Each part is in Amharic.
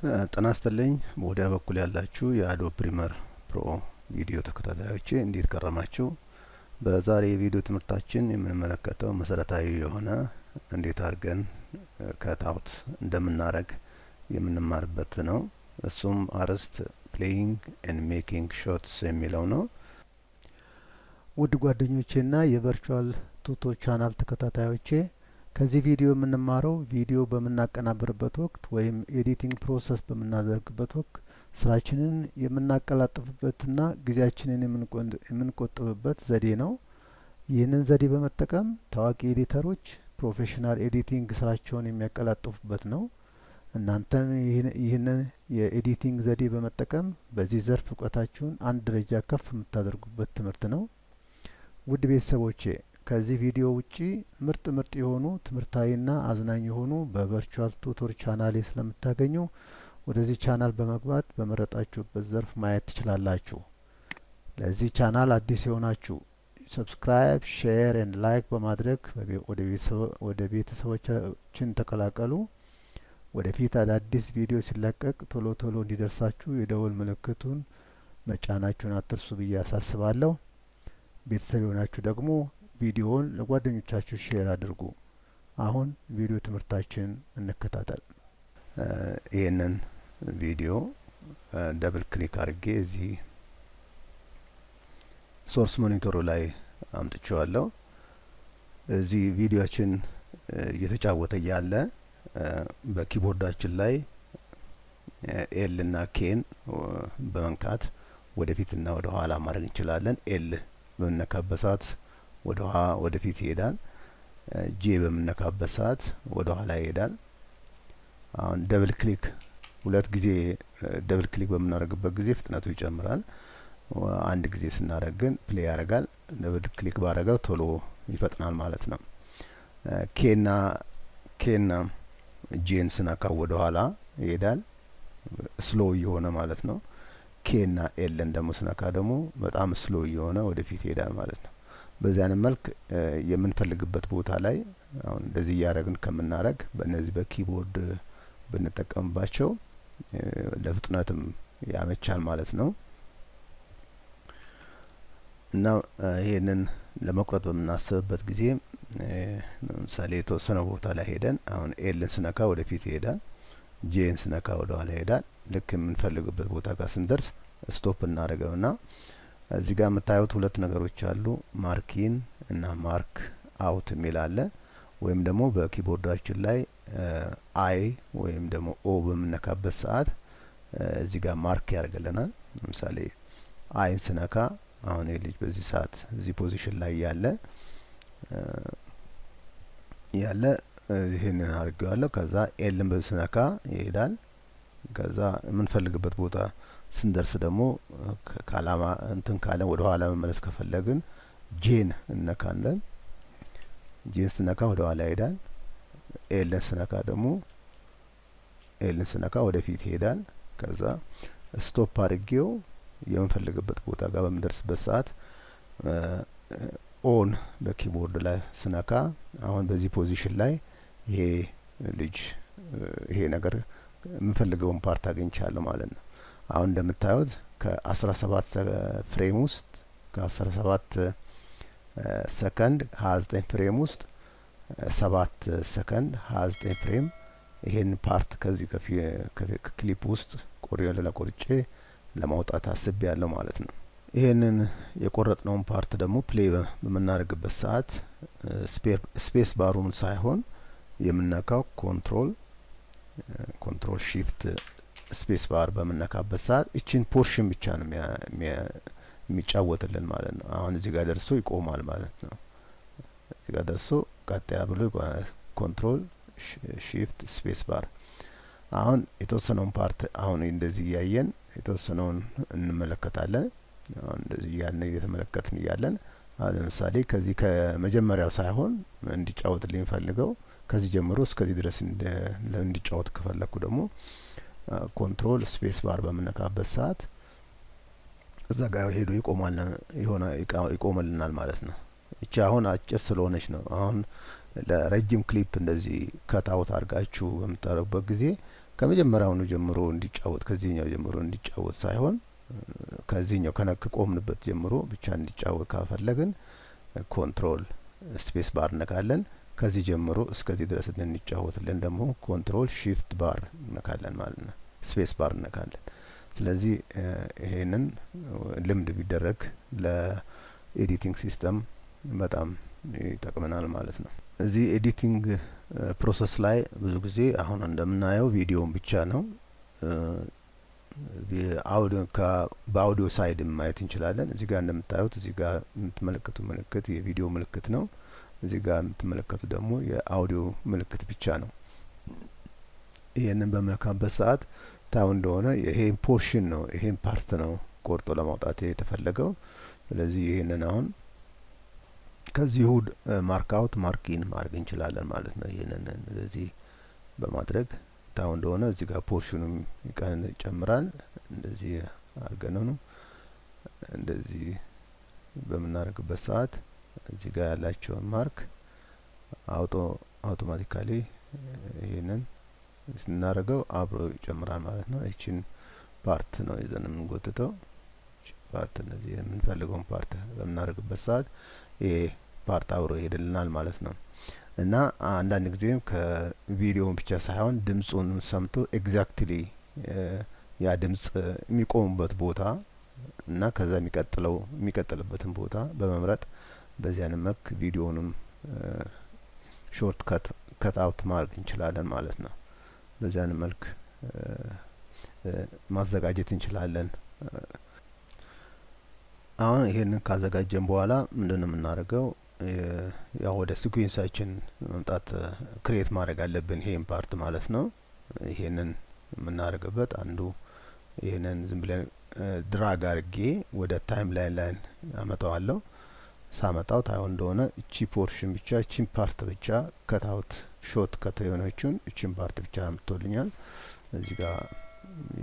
ጤና ይስጥልኝ። በወዲያ በኩል ያላችሁ የአዶብ ፕሪሚየር ፕሮ ቪዲዮ ተከታታዮቼ እንዴት ከረማችሁ? በዛሬ የቪዲዮ ትምህርታችን የምንመለከተው መሰረታዊ የሆነ እንዴት አድርገን ከታውት እንደምናረግ የምንማርበት ነው። እሱም አርዕስት ፕሌይንግ ኤንድ ሜኪንግ ሾትስ የሚለው ነው። ውድ ጓደኞቼና የቨርቹዋል ቱቶር ቻናል ተከታታዮቼ ከዚህ ቪዲዮ የምንማረው ቪዲዮ በምናቀናብርበት ወቅት ወይም ኤዲቲንግ ፕሮሰስ በምናደርግበት ወቅት ስራችንን የምናቀላጥፍበትና ጊዜያችንን የምንቆጥብበት ዘዴ ነው። ይህንን ዘዴ በመጠቀም ታዋቂ ኤዲተሮች ፕሮፌሽናል ኤዲቲንግ ስራቸውን የሚያቀላጥፉበት ነው። እናንተም ይህንን የኤዲቲንግ ዘዴ በመጠቀም በዚህ ዘርፍ እውቀታችሁን አንድ ደረጃ ከፍ የምታደርጉበት ትምህርት ነው። ውድ ቤተሰቦቼ ከዚህ ቪዲዮ ውጪ ምርጥ የሆኑ ትምህርታዊና አዝናኝ የሆኑ በቨርቹዋል ቱቶር ቻናሌ ስለምታገኙ ወደዚህ ቻናል በመግባት በመረጣችሁበት ዘርፍ ማየት ትችላላችሁ። ለዚህ ቻናል አዲስ የሆናችሁ ሰብስክራይብ፣ ሼር ኤንድ ላይክ በማድረግ ወደ ቤተሰቦቻችን ተቀላቀሉ። ወደፊት አዳዲስ ቪዲዮ ሲለቀቅ ቶሎ እንዲደርሳችሁ የደወል ምልክቱን መጫናችሁን አትርሱ ብዬ አሳስባለሁ። ቤተሰብ የሆናችሁ ደግሞ ቪዲዮውን ለጓደኞቻችሁ ሼር አድርጉ። አሁን ቪዲዮ ትምህርታችን እንከታተል። ይህንን ቪዲዮ ደብል ክሊክ አድርጌ እዚህ ሶርስ ሞኒተሩ ላይ አምጥቼዋለሁ። እዚህ ቪዲዮችን እየተጫወተ ያለ በኪቦርዳችን ላይ ኤል እና ኬን በመንካት ወደፊትና ወደ ኋላ ማድረግ እንችላለን። ኤል በምንነካበት ሰዓት ወደፊት ይሄዳል። ጄ በምንነካበት ሰዓት ወደ ኋላ ይሄዳል። አሁን ደብል ክሊክ ሁለት ጊዜ ደብል ክሊክ በምናደርግበት ጊዜ ፍጥነቱ ይጨምራል። አንድ ጊዜ ስናደርግ ግን ፕሌይ ያደርጋል። ደብል ክሊክ ባደረገው ቶሎ ይፈጥናል ማለት ነው። ኬና ጄን ስነካው ወደ ኋላ ይሄዳል፣ ስሎ እየሆነ ማለት ነው። ኬና ኤልን ደግሞ ስነካ ደግሞ በጣም ስሎ እየሆነ ወደፊት ይሄዳል ማለት ነው። በዚህ አይነት መልክ የምንፈልግበት ቦታ ላይ አሁን እንደዚህ እያደረግን ከምናረግ በእነዚህ በኪቦርድ ብንጠቀምባቸው ለፍጥነትም ያመቻል ማለት ነው። እና ይሄንን ለመቁረጥ በምናስብበት ጊዜ ለምሳሌ የተወሰነ ቦታ ላይ ሄደን አሁን ኤልን ስነካ ወደፊት ይሄዳል፣ ጄን ስነካ ወደ ኋላ ይሄዳል። ልክ የምንፈልግበት ቦታ ጋር ስንደርስ ስቶፕ እናደርገውና እዚህ ጋር የምታዩት ሁለት ነገሮች አሉ። ማርኪን እና ማርክ አውት የሚል አለ። ወይም ደግሞ በኪቦርዳችን ላይ አይ ወይም ደግሞ ኦ በምነካበት ሰዓት እዚህ ጋር ማርክ ያደርግልናል። ለምሳሌ አይን ስነካ አሁን ልጅ በዚህ ሰዓት እዚህ ፖዚሽን ላይ ያለ ይሄንን አድርጌዋለሁ። ከዛ ኤልን በስነካ ይሄዳል። ከዛ የምንፈልግበት ቦታ ስንደርስ ደግሞ ካላማ እንትን ካለ ወደ ኋላ መመለስ ከፈለግን ጄን እነካለን። ጄን ስነካ ወደ ኋላ ይሄዳል። ኤልን ስነካ ወደፊት ይሄዳል። ከዛ ስቶፕ አድርጌው የምንፈልግበት ቦታ ጋር በምንደርስበት ሰዓት ኦን በኪቦርድ ላይ ስነካ አሁን በዚህ ፖዚሽን ላይ ይሄ ነገር የምንፈልገውን ፓርት አግኝቻለሁ ማለት ነው። አሁን እንደምታዩት ከ17 ፍሬም ውስጥ ከ17 ሰከንድ 29 ፍሬም ውስጥ 7 ሰከንድ 29 ፍሬም ይሄን ፓርት ከዚህ ከክሊፕ ውስጥ ቆርጬ ለማውጣት አስቤያለሁ ማለት ነው። ይሄንን የቆረጥነውን ፓርት ደግሞ ፕሌይ በምናደርግበት ሰዓት ስፔስ ባሩን ሳይሆን የምነካው ኮንትሮል ሺፍት ስፔስ ባር በምነካበት ሰዓት እቺን ፖርሽን ብቻ ነው የሚጫወትልን ማለት ነው። አሁን እዚህ ጋር ደርሶ ይቆማል ማለት ነው። እዚህ ጋር ደርሶ ቀጣያ ብሎ ኮንትሮል ሺፍት ስፔስ ባር። አሁን የተወሰነውን ፓርት አሁን እንደዚህ እያየን የተወሰነውን እንመለከታለን። አሁን እንደዚህ ያንን እየተመለከትን እያለን አሁን ለምሳሌ ከዚህ ከመጀመሪያው ሳይሆን እንዲጫወትልኝ ፈልገው ከዚህ ጀምሮ እስከዚህ ድረስ እንዲጫወት ከፈለኩ ደግሞ ኮንትሮል ስፔስ ባር በምነካበት ሰዓት እዛ ጋር ሄዶ ይቆመልናል ማለት ነው። እቺ አሁን አጭር ስለሆነች ነው። አሁን ለረጅም ክሊፕ እንደዚህ ከታውት አድርጋችሁ በምታረጉበት ጊዜ ከመጀመሪያውኑ ጀምሮ እንዲጫወት ከዚህኛው ጀምሮ እንዲጫወት ሳይሆን ከዚህኛው ከቆምንበት ጀምሮ ብቻ እንዲጫወት ካፈለግን ኮንትሮል ስፔስ ባር ነካለን። ከዚህ ጀምሮ እስከዚህ ድረስ እንዲጫወትልን ደግሞ ኮንትሮል ሺፍት ባር ነካለን ማለት ነው። ስፔስ ባር ነካለን። ስለዚህ ይሄንን ልምድ ቢደረግ ለኤዲቲንግ ሲስተም በጣም ይጠቅመናል ማለት ነው። እዚህ ኤዲቲንግ ፕሮሰስ ላይ ብዙ ጊዜ አሁን እንደምናየው ቪዲዮን ብቻ ነው። በአውዲዮ ሳይድ ማየት እንችላለን። እዚህ ጋር እንደምታዩት እዚህ ጋር የምትመለከቱ ምልክት የቪዲዮ ምልክት ነው። እዚህ ጋር የምትመለከቱ ደግሞ የአውዲዮ ምልክት ብቻ ነው። ይሄንን በምነካበት ሰዓት ታው እንደሆነ ይሄን ፖርሽን ነው ይሄን ፓርት ነው ቆርጦ ለማውጣት የተፈለገው። ስለዚህ ይሄንን አሁን ከዚሁ ማርክ አውት ማርክ ኢን ማድረግ እንችላለን ማለት ነው። ይሄንን እንደዚህ በማድረግ ታው እንደሆነ እዚህ ጋር ፖርሽኑም ይጨምራል። እንደዚህ አድርገን ነው እንደዚህ በምናደርግበት ሰዓት እዚህ ጋር ያላቸውን ማርክ አውቶማቲካሊ ይሄንን ስናደርገው አብሮ ይጨምራል ማለት ነው። እቺን ፓርት ነው ይዘን የምንጎትተው። እቺ ፓርት እንደዚህ የምንፈልገውን ፓርት በምናደርግበት ሰዓት ይሄ ፓርት አብሮ ይሄድልናል ማለት ነው። እና አንዳንድ ጊዜም ከቪዲዮውን ብቻ ሳይሆን ድምጹን ሰምቶ ኤግዛክትሊ ያ ድምጽ የሚቆምበት ቦታ እና ከዛ የሚቀጥልበትን ቦታ በመምረጥ በዚያን መልክ ቪዲዮውንም ሾርት ከት አውት ማድረግ እንችላለን ማለት ነው። በዚያን መልክ ማዘጋጀት እንችላለን። አሁን ይሄንን ካዘጋጀን በኋላ ምንድነው የምናደርገው? ያው ወደ ሲኩዌንሳችን መምጣት ክሬት ማድረግ አለብን ይሄን ፓርት ማለት ነው። ይሄንን የምናደርግበት አንዱ ይሄንን ዝም ብለን ድራግ አድርጌ ወደ ታይም ላይን አመጣዋለሁ። ሳመጣው ታው እንደሆነ እቺ ፖርሽን ብቻ እቺን ፓርት ብቻ ከታውት ሾት ከተየሆነችን እቺን ፓርት ብቻ አምጥቶልኛል። እዚህ ጋር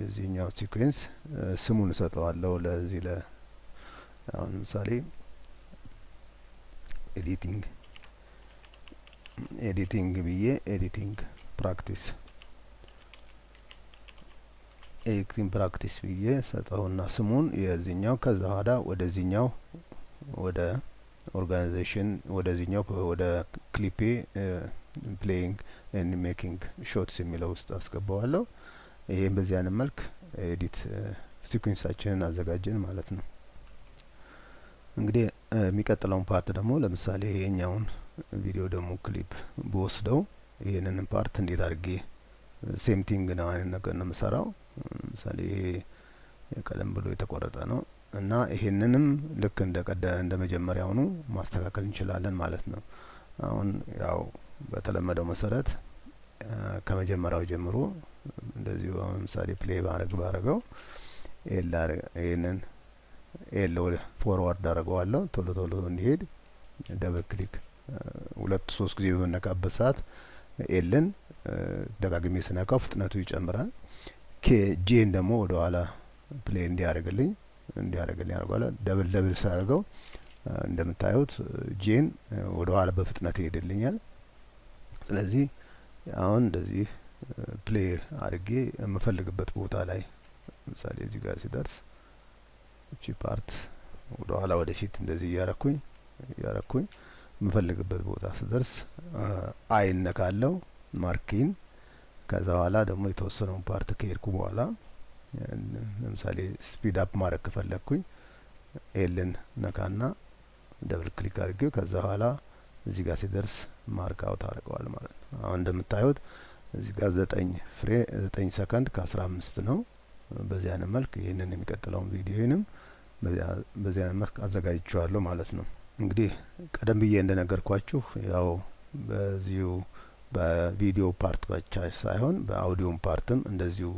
የዚህኛው ሲኩዌንስ ስሙን ሰጠዋለሁ። ለዚህ አሁን ምሳሌ ኤዲቲንግ ብዬ ኤዲቲንግ ፕራክቲስ ብዬ ሰጠውና ስሙን የዚህኛው ከዛ ኋላ ወደዚህኛው ወደ ኦርጋናይዜሽን ወደዚህኛው ወደ ክሊፔ ፕሌይንግ ኤንድ ሜኪንግ ሾትስ የሚለው ውስጥ አስገባዋለሁ። ይሄን በዚህ አይነት መልክ ኤዲት ሲኩዌንሳችንን አዘጋጀን ማለት ነው። እንግዲህ የሚቀጥለውን ፓርት ደግሞ ለምሳሌ ይሄኛውን ቪዲዮ ደግሞ ክሊፕ በወስደው ይሄንን ፓርት እንዴት አድርጌ ሴም ቲንግ ነው አይነት ነገር ነው የምሰራው። ለምሳሌ ይሄ ቀደም ብሎ የተቆረጠ ነው እና ይሄንንም ልክ እንደ መጀመሪያውኑ ማስተካከል እንችላለን ማለት ነው። አሁን ያው በተለመደው መሰረት ከመጀመሪያው ጀምሮ እንደዚሁ አሁን ለምሳሌ ፕሌይ ባረገው ይሄንን ኤል ወደ ፎርዋርድ አደረገዋለሁ ቶሎ እንዲሄድ ደብል ክሊክ 2-3 ጊዜ በመነካበት ሰዓት ኤልን ደጋግሜ ስነካው ፍጥነቱ ይጨምራል። ጄን ደግሞ ወደ ኋላ ፕሌይ እንዲያደርግልኝ ያደርጋል። ደብል ሳደርገው እንደምታዩት ጄን ወደ ኋላ በፍጥነት ይሄድልኛል። ስለዚህ አሁን እንደዚህ ፕሌይ አድርጌ የምፈልግበት ቦታ ላይ ለምሳሌ እዚህ ጋር ሲደርስ እቺ ፓርት ወደ ኋላ ወደፊት እንደዚህ እያረኩኝ የምፈልግበት ቦታ ስደርስ አይን ነካለው ማርኪን። ከዛ በኋላ ደግሞ የተወሰነውን ፓርት ከሄድኩ በኋላ ለምሳሌ ስፒድ አፕ ማድረግ ከፈለኩኝ ኤልን ነካና ደብል ክሊክ አድርጌው ከዛ በኋላ እዚህ ጋር ሲደርስ ማርክ አውት አድርገዋል ማለት ነው። አሁን እንደምታዩት እዚህ ጋር 9 ሰከንድ ከ15 ነው። በዚህ አይነት መልክ ይሄንን የሚቀጥለውን ቪዲዮንም በዚህ አይነት መልክ አዘጋጅቼዋለሁ ማለት ነው። እንግዲህ ቀደም ብዬ እንደነገርኳችሁ ያው በዚሁ በቪዲዮ ፓርት ብቻ ሳይሆን በአውዲዮ ፓርትም እንደዚሁ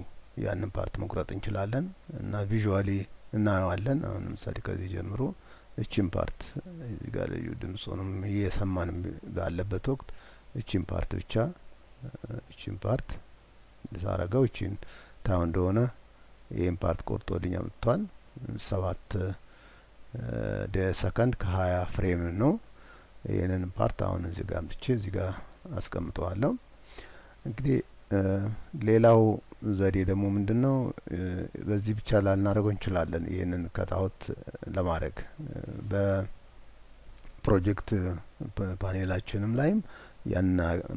ያንን ፓርት መቁረጥ እንችላለን እና ቪዥዋሊ እናየዋለን። አሁን ለምሳሌ ከዚህ ጀምሮ እቺን ፓርት እዚህ ጋር ልዩ ድምጹንም እየሰማን ባለበት ወቅት እቺን ፓርት ብቻ እቺን ፓርት ሳረገው እቺን ታው እንደሆነ ይሄን ፓርት ቆርጦልኝ አምጥቷል። 7 ሰከንድ ከ20 ፍሬም ነው። ይሄንን ፓርት አሁን እዚህ ጋር አምጥቼ እዚህ ጋር አስቀምጠዋለሁ። እንግዲህ ሌላው ዘዴ ደግሞ ምንድነው? በዚህ ብቻ ላልናደርገው እንችላለን። ይህንን ከታውት ለማድረግ በፕሮጀክት ፓኔላችንም ላይም ያን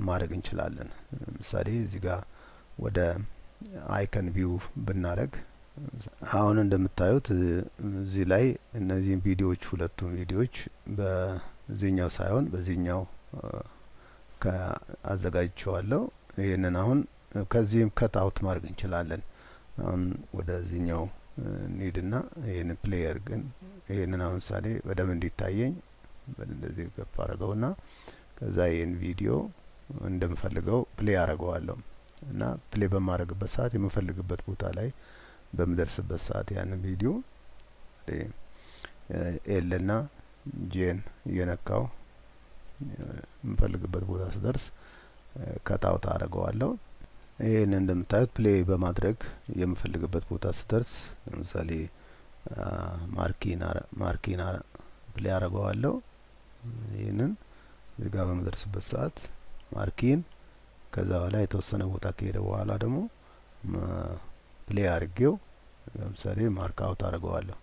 ማድረግ እንችላለን። ምሳሌ እዚህ ጋር ወደ አይከን ቪው ብናደርግ አሁን እንደምታዩት እዚህ ላይ እነዚህን ቪዲዮዎች ሁለቱም ቪዲዮዎች በዚህኛው ሳይሆን በዚህኛው ከአዘጋጅቼዋለሁ። ይህንን አሁን ከዚህም ከታውት ማድረግ እንችላለን። አሁን ወደዚህኛው እንሂድና ይህንን ፕሌየር ግን ይህንን አሁን ምሳሌ በደንብ እንዲታየኝ እንደዚህ ገፋ አድርገውና ከዛ ይህን ቪዲዮ እንደምፈልገው ፕሌይ አደርገዋለሁ እና ፕሌይ በማድረግበት ሰዓት የምፈልግበት ቦታ ላይ በምደርስበት ሰዓት ያንን ቪዲዮ ኤልና ጄን እየነካው የምፈልግበት ቦታ ስደርስ ከታውት አደርገዋለሁ። ይህን እንደምታዩት ፕሌይ በማድረግ የምፈልግበት ቦታ ስደርስ ለምሳሌ ማርኪን ፕሌይ አደርገዋለሁ። ይህንን እዚህ ጋር በምደርስበት ሰዓት ማርኪን ከዛ በኋላ የተወሰነ ቦታ ከሄደ በኋላ ደግሞ ፕሌይ አድርጌው ለምሳሌ ማርክ አውት አድርገዋለሁ።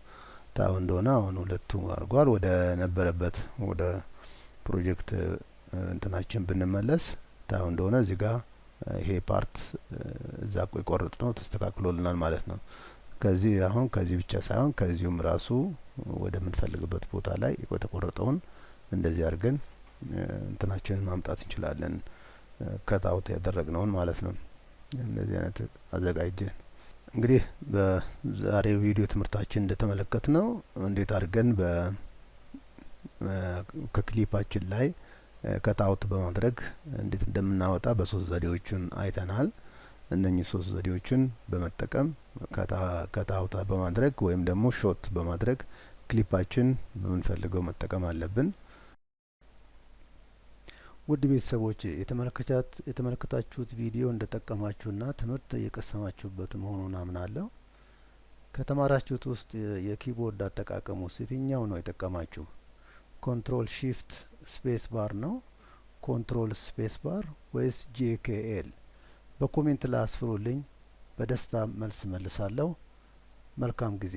ታው እንደሆነ አሁን ሁለቱ አድርጓል። ወደ ነበረበት ወደ ፕሮጀክት እንትናችን ብንመለስ ታው እንደሆነ እዚህ ጋር ይሄ ፓርት እዛ ቆርጥ ነው ተስተካክሎልናል ማለት ነው። ከዚህ አሁን ከዚህ ብቻ ሳይሆን ከዚሁም ራሱ ወደ ምንፈልግበት ቦታ ላይ የተቆረጠውን እንደዚህ አድርገን እንትናችንን ማምጣት እንችላለን። ከታውት ያደረግነውን ማለት ነው። እንደዚህ አይነት አዘጋጀን። እንግዲህ በዛሬው ቪዲዮ ትምህርታችን እንደተመለከትነው እንዴት አድርገን ከክሊፓችን ላይ ከታውት በማድረግ እንዴት እንደምናወጣ በሶስት ዘዴዎችን አይተናል። እነኚህ ሶስት ዘዴዎችን በመጠቀም ከታውት በማድረግ ወይም ደግሞ ሾት በማድረግ ክሊፓችን በምንፈልገው መጠቀም አለብን። ውድ ቤተሰቦች የተመለከታችሁት ቪዲዮ እንደጠቀማችሁና ትምህርት እየቀሰማችሁበት መሆኑን አምናለሁ። ከተማራችሁት ውስጥ የኪቦርድ አጠቃቀም ውስጥ የትኛው ነው የጠቀማችሁ? ኮንትሮል ሺፍት ስፔስ ባር ነው? ኮንትሮል ስፔስ ባር ወይስ ጂኬኤል? በኮሜንት ላይ አስፍሩልኝ። በደስታ መልስ መልሳለሁ። መልካም ጊዜ